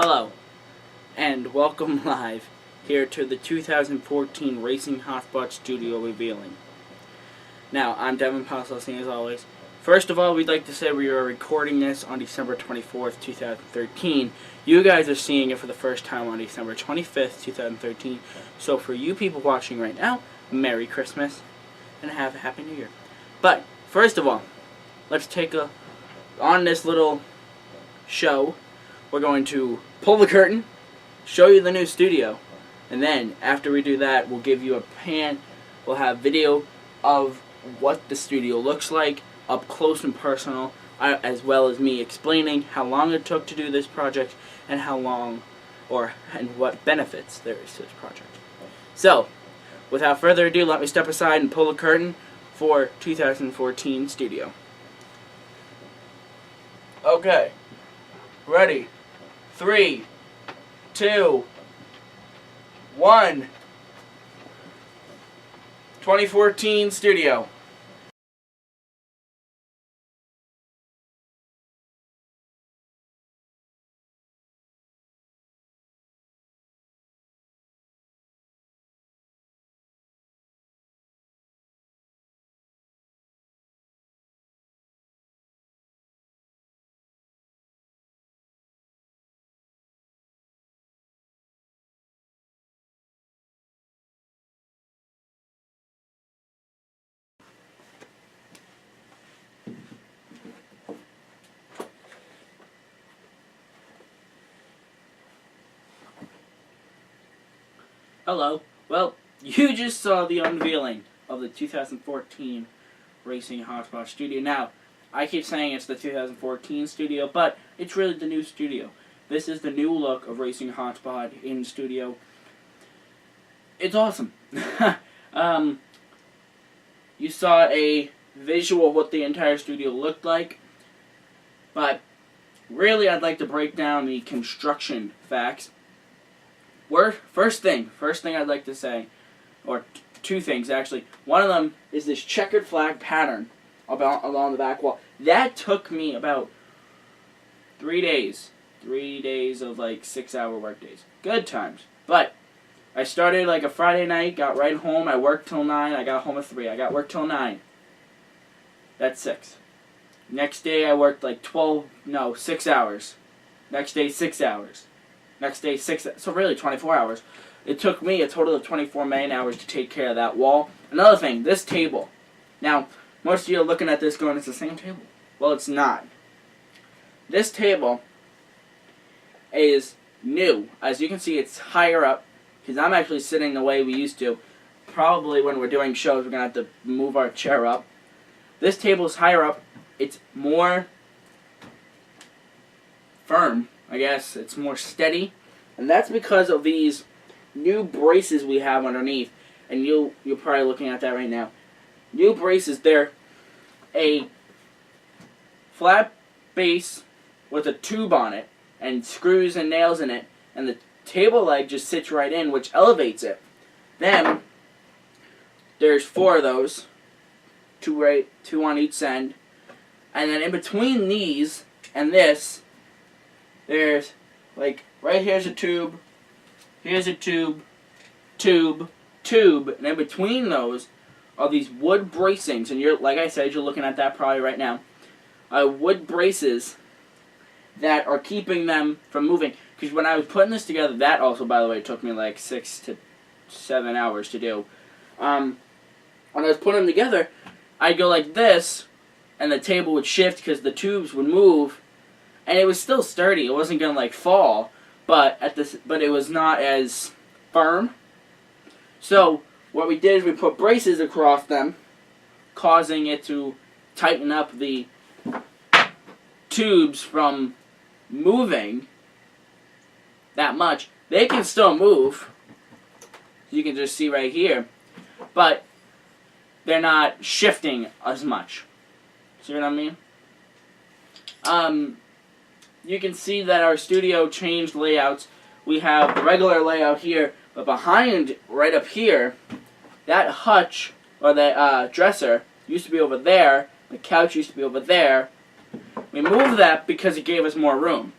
Hello, and welcome live here to the 2014 Racing Hotspot Studio revealing. Now, I'm Devin Poslusny as always. First of all, we'd like to say we are recording this on December 24th, 2013. You guys are seeing it for the first time on December 25th, 2013. So for you people watching right now, Merry Christmas and have a Happy New Year. But, first of all, let's take on this little show. We're going to pull the curtain, show you the new studio, and then after we do that, we'll give you a pan. We'll have video of what the studio looks like, up close and personal, as well as me explaining how long it took to do this project and and what benefits there is to this project. So, without further ado, let me step aside and pull the curtain for 2014 studio. Okay, ready. 3, 2, 1. 2014 studio. Hello. Well, you just saw the unveiling of the 2014 Racing Hotspot studio. Now, I keep saying it's the 2014 studio, but it's really the new studio. This is the new look of Racing Hotspot in studio. It's awesome. You saw a visual of what the entire studio looked like, but really I'd like to break down the construction facts. First thing I'd like to say, or two things actually. One of them is this checkered flag pattern along the back wall. That took me about 3 days. 3 days of like 6-hour work days. Good times. But I started like a Friday night, got right home, I worked till 9, I got home at 3. I got work till 9. That's 6. Next day I worked like 6 hours. Next day 6 hours. Next day, 6, so really 24 hours. It took me a total of 24 man-hours to take care of that wall. Another thing, this table. Now, most of you are looking at this going, it's the same table. Well, it's not. This table is new. As you can see, it's higher up, because I'm actually sitting the way we used to. Probably when we're doing shows, we're going to have to move our chair up. This table is higher up. It's more firm. I guess it's more steady, and that's because of these new braces we have underneath, and you're probably looking at that right now. New braces, they're a flat base with a tube on it, and screws and nails in it, and the table leg just sits right in, which elevates it. Then, there's 4 of those, 2 on each end, and then in between these and this, there's, like, right here's a tube, here's a tube, tube, and in between those are these wood bracings, and like I said, you're looking at that probably right now, wood braces that are keeping them from moving, because when I was putting this together, that also, by the way, took me like 6 to 7 hours to do. When I was putting them together, I'd go like this, and the table would shift because the tubes would move. And it was still sturdy. It wasn't gonna like fall, but it was not as firm. So what we did is we put braces across them, causing it to tighten up the tubes from moving that much. They can still move. You can just see right here, but they're not shifting as much. See what I mean? You can see that our studio changed layouts. We have the regular layout here, but behind, right up here, that hutch, or that dresser, used to be over there. The couch used to be over there. We moved that because it gave us more room.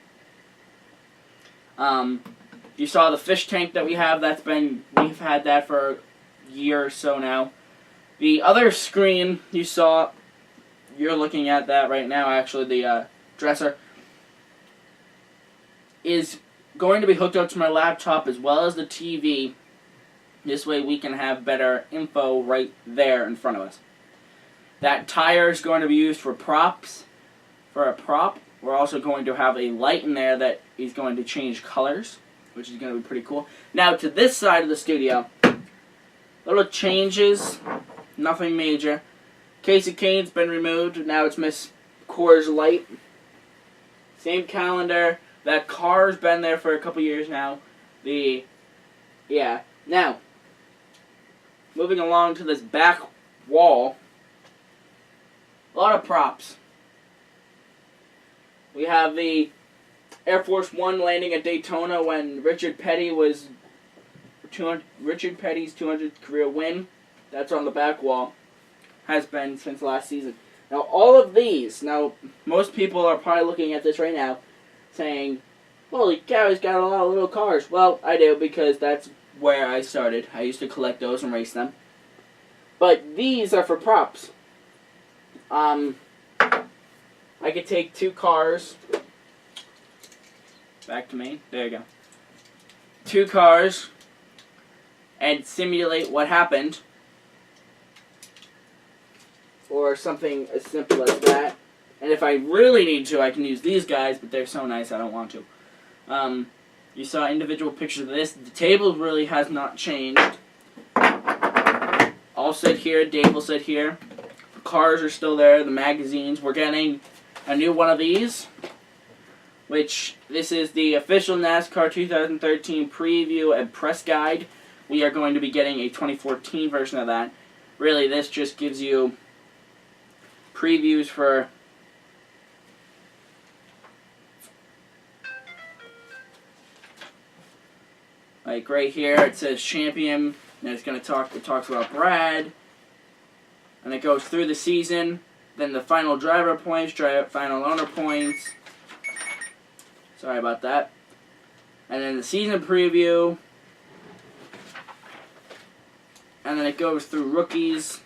You saw the fish tank that we have. We've had that for a year or so now. The other screen you saw, you're looking at that right now, actually, the dresser, is going to be hooked up to my laptop as well as the TV. This way we can have better info right there in front of us. That tire is going to be used for props. For a prop, we're also going to have a light in there that is going to change colors, which is going to be pretty cool. Now to this side of the studio, little changes, nothing major. Casey Kane's been removed. Now it's Miss Coors Light. Same calendar. That car's been there for a couple years now. Now, moving along to this back wall, a lot of props. We have the Air Force One landing at Daytona when Richard Petty's 200th career win. That's on the back wall. Has been since last season. Now, all of these, most people are probably looking at this right now saying, holy cow, he's got a lot of little cars. Well, I do, because that's where I started. I used to collect those and race them. But these are for props. I could take two cars. Back to me. There you go. Two cars and simulate what happened. Or something as simple as that. And if I really need to, I can use these guys, but they're so nice I don't want to. You saw individual pictures of this. The table really has not changed. I'll sit here, Dave will sit here. The cars are still there, the magazines. We're getting a new one of these, which this is the official NASCAR 2013 preview and press guide. We are going to be getting a 2014 version of that. Really, this just gives you previews for like right here it says champion, and it talks about Brad, and it goes through the season, then the final driver points, final owner points, sorry about that, and then the season preview, and then it goes through rookies,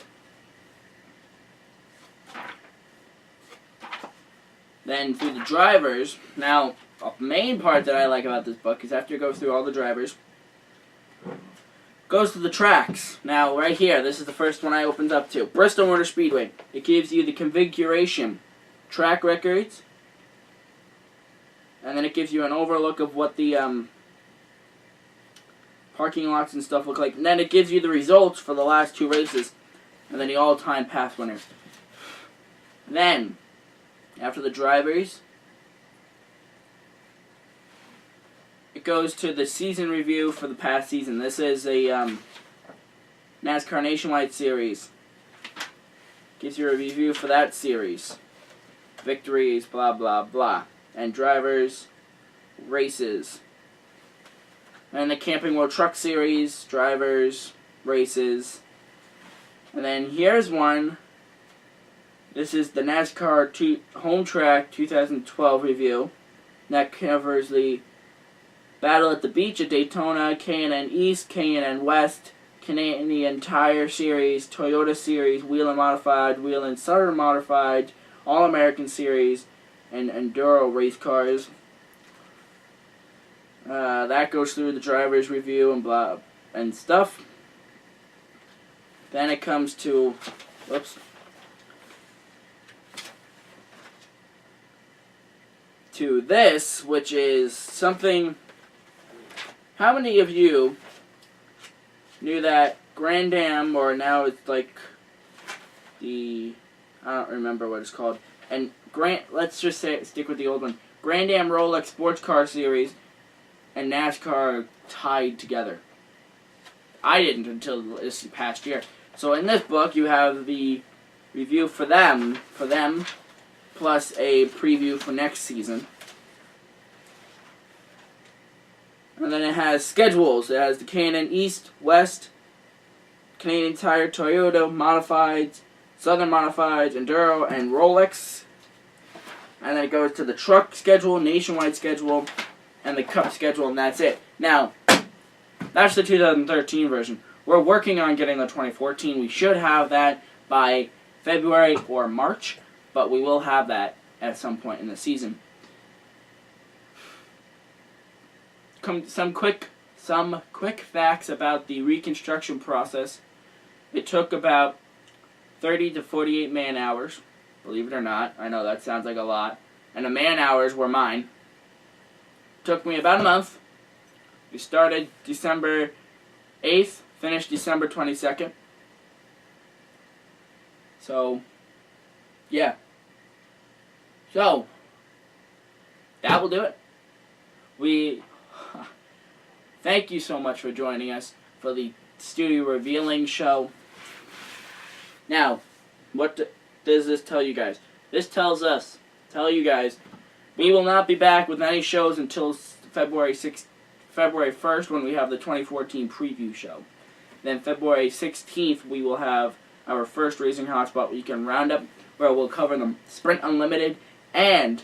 then through the drivers. Now, the main part that I like about this book is after it goes through all the drivers, goes to the tracks. Now, right here, this is the first one I opened up to. Bristol Motor Speedway. It gives you the configuration, track records, and then it gives you an overlook of what the parking lots and stuff look like. And then it gives you the results for the last two races, and then the all-time past winners. Then, after the drivers, it goes to the season review for the past season. This is a NASCAR Nationwide Series. Gives you a review for that series. Victories, blah, blah, blah. And drivers, races. And the Camping World Truck Series, drivers, races. And then here's one. This is the NASCAR Home Track 2012 review. That covers the Battle at the Beach at Daytona, K&N East, K&N West, Canadian Tire Series, Toyota Series, Whelen Modified, Whelen Southern Modified, All-American Series, and Enduro race cars. That goes through the driver's review and blah and stuff. Then it comes to, to this, which is something. How many of you knew that Grand Am, or now it's like the, I don't remember what it's called, and let's just say, stick with the old one, Grand Am Rolex Sports Car Series and NASCAR are tied together? I didn't until this past year. So in this book, you have the review for them, plus a preview for next season. And then it has schedules. It has the K&N East, West, Canadian Tire, Toyota, Modifieds, Southern Modifieds, Enduro, and Rolex. And then it goes to the truck schedule, nationwide schedule, and the Cup schedule, and that's it. Now, that's the 2013 version. We're working on getting the 2014. We should have that by February or March, but we will have that at some point in the season. Some quick facts about the reconstruction process. It took about 30 to 48 man hours, believe it or not. I know that sounds like a lot. And the man hours were mine. Took me about a month. We started December 8th, finished December 22nd. So, yeah. So, that will do it. We thank you so much for joining us for the studio revealing show. Now, what does this tell you guys? This tells us, you guys, we will not be back with any shows until February 1st when we have the 2014 preview show. Then February 16th we will have our first Racing Hotspot Weekend Roundup, where we'll cover the Sprint Unlimited and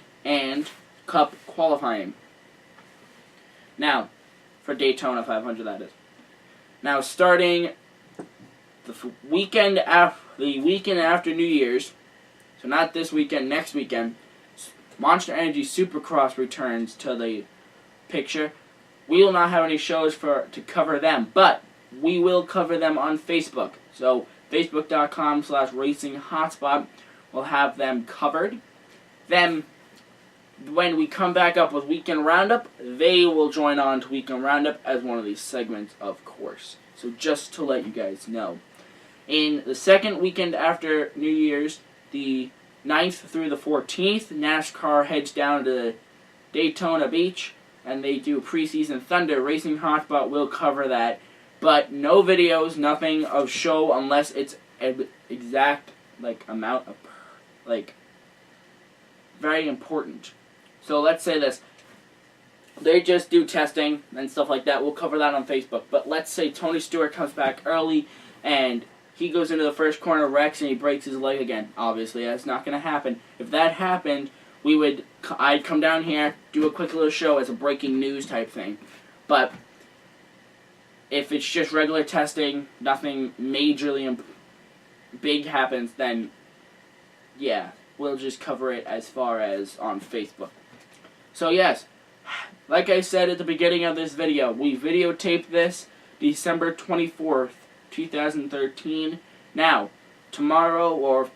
Cup qualifying. Now, for Daytona 500, that is. Now, starting the weekend after New Year's, so not this weekend, next weekend, Monster Energy Supercross returns to the picture. We will not have any shows to cover them, but we will cover them on Facebook. So, Facebook.com/Racing Hotspot will have them covered. Then, when we come back up with Weekend Roundup, they will join on to Weekend Roundup as one of these segments, of course. So just to let you guys know. In the second weekend after New Year's, the 9th through the 14th, NASCAR heads down to Daytona Beach, and they do preseason Thunder. Racing Hotspot will cover that, but no videos, nothing of show unless it's an exact amount of very important. So let's say this. They just do testing and stuff like that. We'll cover that on Facebook. But let's say Tony Stewart comes back early and he goes into the first corner, wrecks, and he breaks his leg again. Obviously, that's not going to happen. If that happened, I'd come down here, do a quick little show as a breaking news type thing. But if it's just regular testing, nothing majorly big happens, then yeah, we'll just cover it as far as on Facebook. So yes, like I said at the beginning of this video, we videotaped this December 24th, 2013. Now, tomorrow or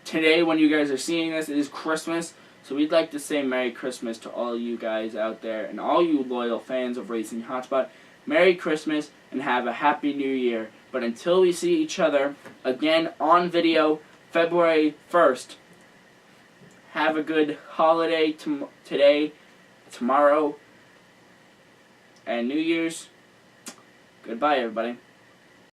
today when you guys are seeing this, it is Christmas. So we'd like to say Merry Christmas to all you guys out there and all you loyal fans of Racing Hotspot. Merry Christmas and have a Happy New Year. But until we see each other again on video, February 1st, have a good holiday today, tomorrow, and New Year's. Goodbye, everybody.